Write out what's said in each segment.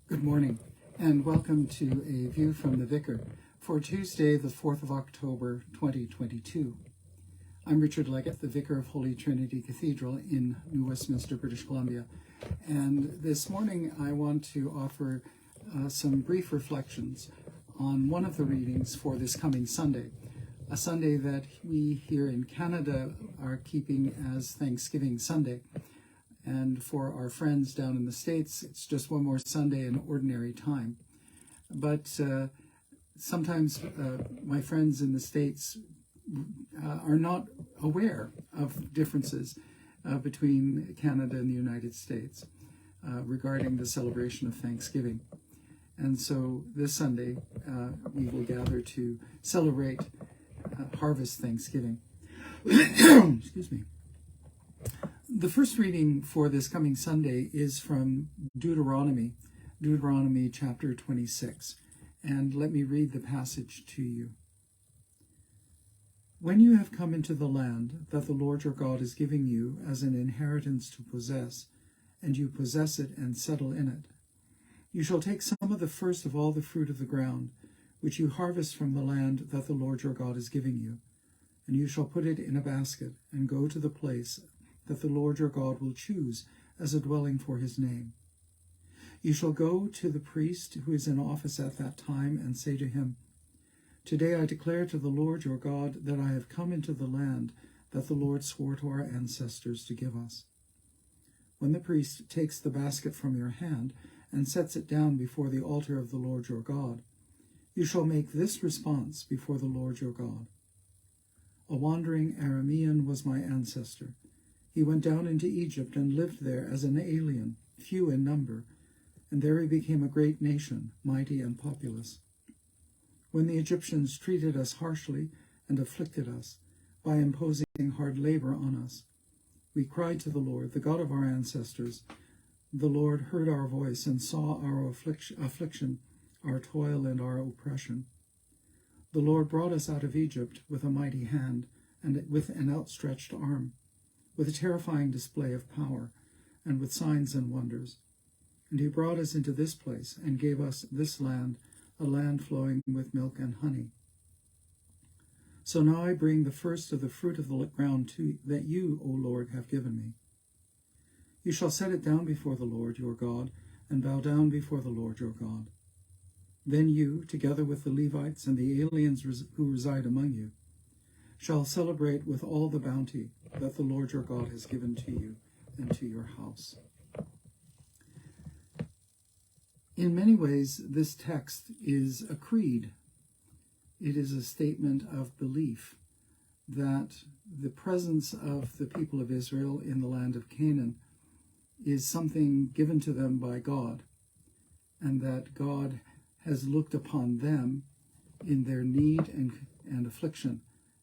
Good morning, and welcome to a view from the Vicar for Tuesday, the 4th of October, 2022. I'm Richard Leggett, the Vicar of Holy Trinity Cathedral in New Westminster, British Columbia, and this morning I want to offer some brief reflections on one of the readings for this coming Sunday, a Sunday that we here in Canada are keeping as Thanksgiving Sunday. And for our friends down in the States, it's just one more Sunday in ordinary time. But sometimes my friends in the States are not aware of differences between Canada and the United States regarding the celebration of Thanksgiving. And so this Sunday, we will gather to celebrate Harvest Thanksgiving. Excuse me. The first reading for this coming Sunday is from Deuteronomy chapter 26. And let me read the passage to you. When you have come into the land that the Lord your God is giving you as an inheritance to possess, and you possess it and settle in it, you shall take some of the first of all the fruit of the ground, which you harvest from the land that the Lord your God is giving you, and you shall put it in a basket and go to the place that the Lord your God will choose as a dwelling for his name. You shall go to the priest who is in office at that time and say to him, Today I declare to the Lord your God that I have come into the land that the Lord swore to our ancestors to give us. When the priest takes the basket from your hand and sets it down before the altar of the Lord your God, you shall make this response before the Lord your God. A wandering Aramean was my ancestor. He went down into Egypt and lived there as an alien, few in number, and there he became a great nation, mighty and populous. When the Egyptians treated us harshly and afflicted us by imposing hard labor on us, we cried to the Lord, the God of our ancestors. The Lord heard our voice and saw our affliction, our toil and our oppression. The Lord brought us out of Egypt with a mighty hand and with an outstretched arm, with a terrifying display of power, and with signs and wonders. And he brought us into this place, and gave us this land, a land flowing with milk and honey. So now I bring the first of the fruit of the ground that you, O Lord, have given me. You shall set it down before the Lord your God, and bow down before the Lord your God. Then you, together with the Levites and the aliens who reside among you, shall celebrate with all the bounty that the Lord your God has given to you and to your house. In many ways, this text is a creed. It is a statement of belief that the presence of the people of Israel in the land of Canaan is something given to them by God, and that God has looked upon them in their need and affliction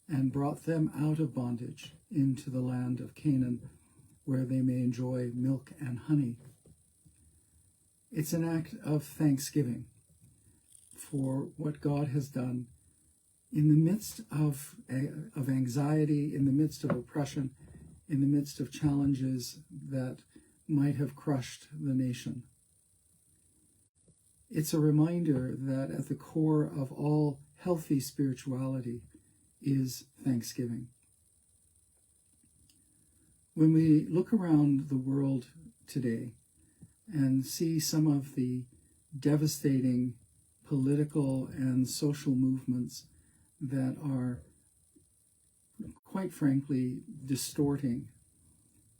and brought them out of bondage into the land of Canaan, where they may enjoy milk and honey. It's an act of thanksgiving for what God has done in the midst of anxiety, in the midst of oppression, in the midst of challenges that might have crushed the nation. It's a reminder that at the core of all healthy spirituality is thanksgiving. When we look around the world today and see some of the devastating political and social movements that are, quite frankly, distorting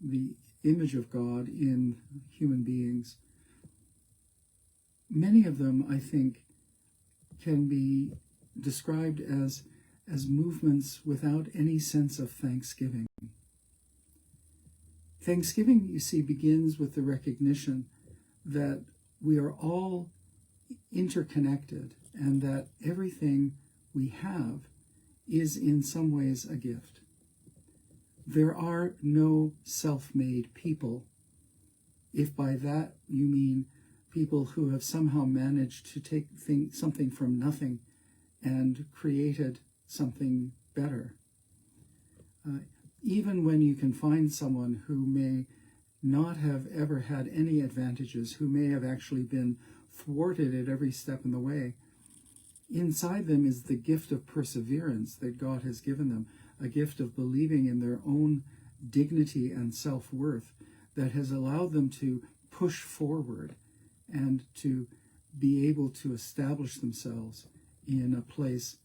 the image of God in human beings, many of them, I think, can be described as movements without any sense of thanksgiving. Thanksgiving, you see, begins with the recognition that we are all interconnected and that everything we have is in some ways a gift. There are no self-made people, if by that you mean people who have somehow managed to take something from nothing and created something better. Even when you can find someone who may not have ever had any advantages, who may have actually been thwarted at every step in the way, inside them is the gift of perseverance that God has given them, a gift of believing in their own dignity and self-worth that has allowed them to push forward and to be able to establish themselves in a place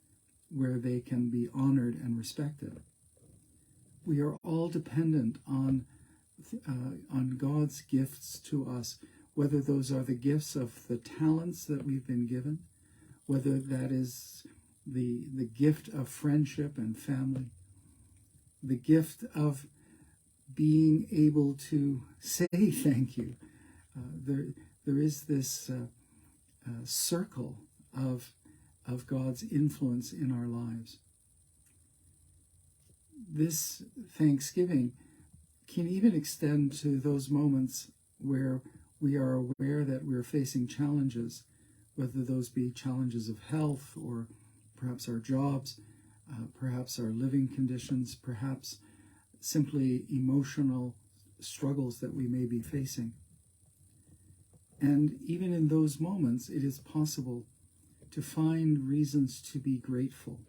where they can be honored and respected. We are all dependent on God's gifts to us, whether those are the gifts of the talents that we've been given, whether that is the gift of friendship and family, the gift of being able to say thank you. There is this circle of God's influence in our lives. This thanksgiving can even extend to those moments where we are aware that we're facing challenges, whether those be challenges of health or perhaps our jobs, perhaps our living conditions, perhaps simply emotional struggles that we may be facing. And even in those moments, it is possible to find reasons to be grateful.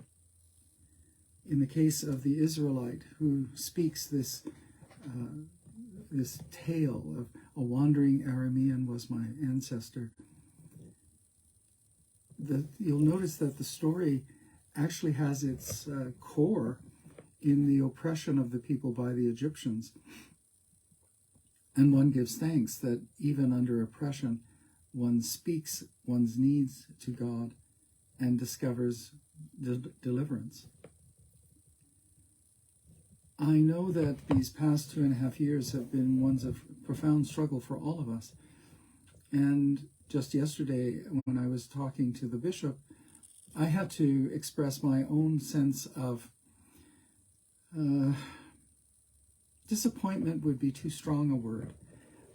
In the case of the Israelite who speaks this tale of a wandering Aramean was my ancestor, you'll notice that the story actually has its core in the oppression of the people by the Egyptians. And one gives thanks that even under oppression, one speaks one's needs to God and discovers deliverance. I know that these past 2.5 years have been ones of profound struggle for all of us. And just yesterday, when I was talking to the bishop, I had to express my own sense of disappointment would be too strong a word,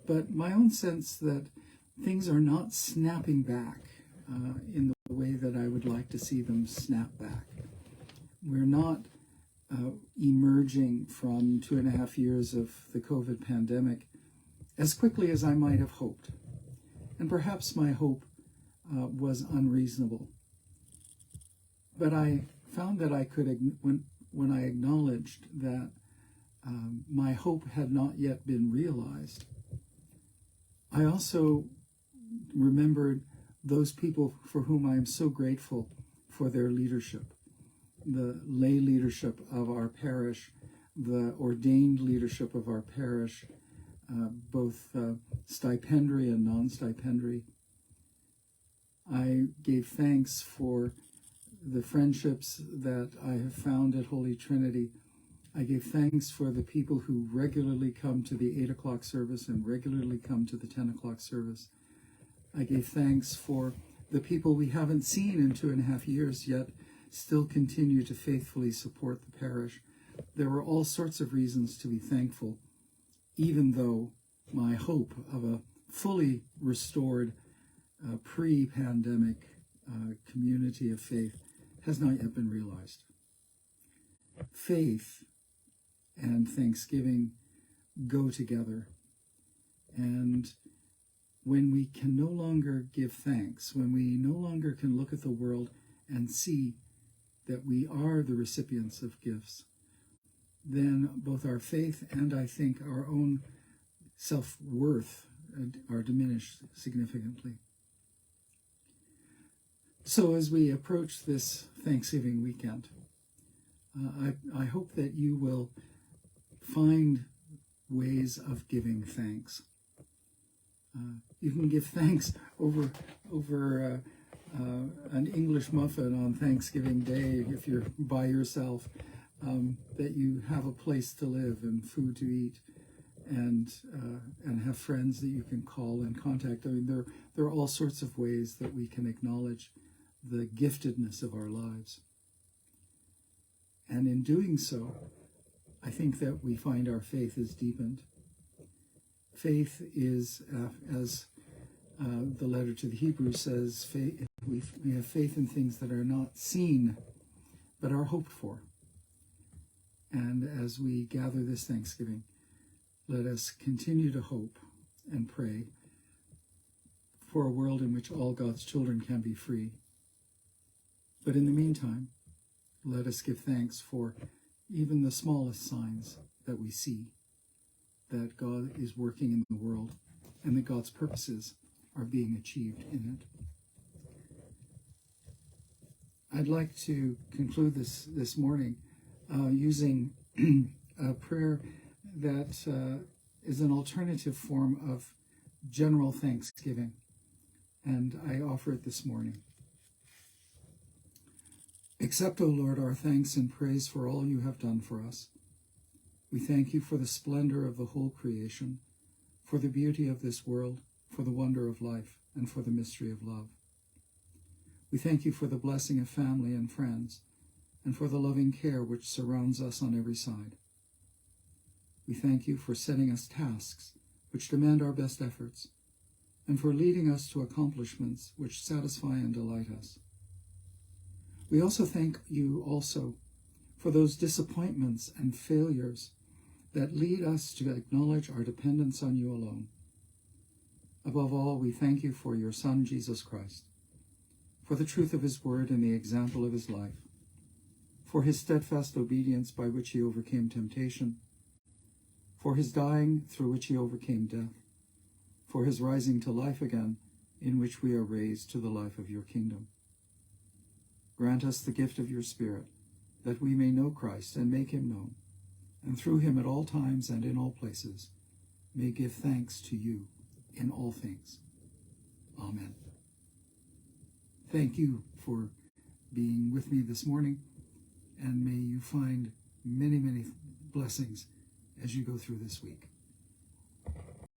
but my own sense that things are not snapping back in the way that I would like to see them snap back. We're not emerging from 2.5 years of the COVID pandemic as quickly as I might have hoped. And perhaps my hope was unreasonable. But I found that I could, when I acknowledged that my hope had not yet been realized, I also remembered those people for whom I am so grateful for their leadership, the lay leadership of our parish, the ordained leadership of our parish, both stipendiary and non-stipendiary. I gave thanks for the friendships that I have found at Holy Trinity. I gave thanks for the people who regularly come to the 8 o'clock service and regularly come to the 10 o'clock service. I gave thanks for the people we haven't seen in 2.5 years yet still continue to faithfully support the parish. There were all sorts of reasons to be thankful, even though my hope of a fully restored pre-pandemic community of faith has not yet been realized. Faith and thanksgiving go together. And when we can no longer give thanks, when we no longer can look at the world and see that we are the recipients of gifts, then both our faith and, I think, our own self-worth are diminished significantly. So as we approach this Thanksgiving weekend, I hope that you will find ways of giving thanks. You can give thanks over an English muffin on Thanksgiving Day if you're by yourself, that you have a place to live and food to eat, and have friends that you can call and contact. I mean, there are all sorts of ways that we can acknowledge the giftedness of our lives. And in doing so, I think that we find our faith is deepened. Faith is, as the letter to the Hebrews says, we have faith in things that are not seen, but are hoped for. And as we gather this Thanksgiving, let us continue to hope and pray for a world in which all God's children can be free. But in the meantime, let us give thanks for even the smallest signs that we see that God is working in the world and that God's purposes are being achieved in it. I'd like to conclude this morning using a prayer that is an alternative form of general thanksgiving, and I offer it this morning. Accept, O Lord, our thanks and praise for all you have done for us. We thank you for the splendor of the whole creation, for the beauty of this world, for the wonder of life, and for the mystery of love. We thank you for the blessing of family and friends, and for the loving care which surrounds us on every side. We thank you for setting us tasks which demand our best efforts, and for leading us to accomplishments which satisfy and delight us. We also thank you also for those disappointments and failures that lead us to acknowledge our dependence on you alone. Above all, we thank you for your Son, Jesus Christ, for the truth of his word and the example of his life, for his steadfast obedience by which he overcame temptation, for his dying through which he overcame death, for his rising to life again, in which we are raised to the life of your kingdom. Grant us the gift of your Spirit, that we may know Christ and make him known, and through him at all times and in all places may give thanks to you in all things. Amen. Thank you for being with me this morning, and may you find many, many blessings as you go through this week.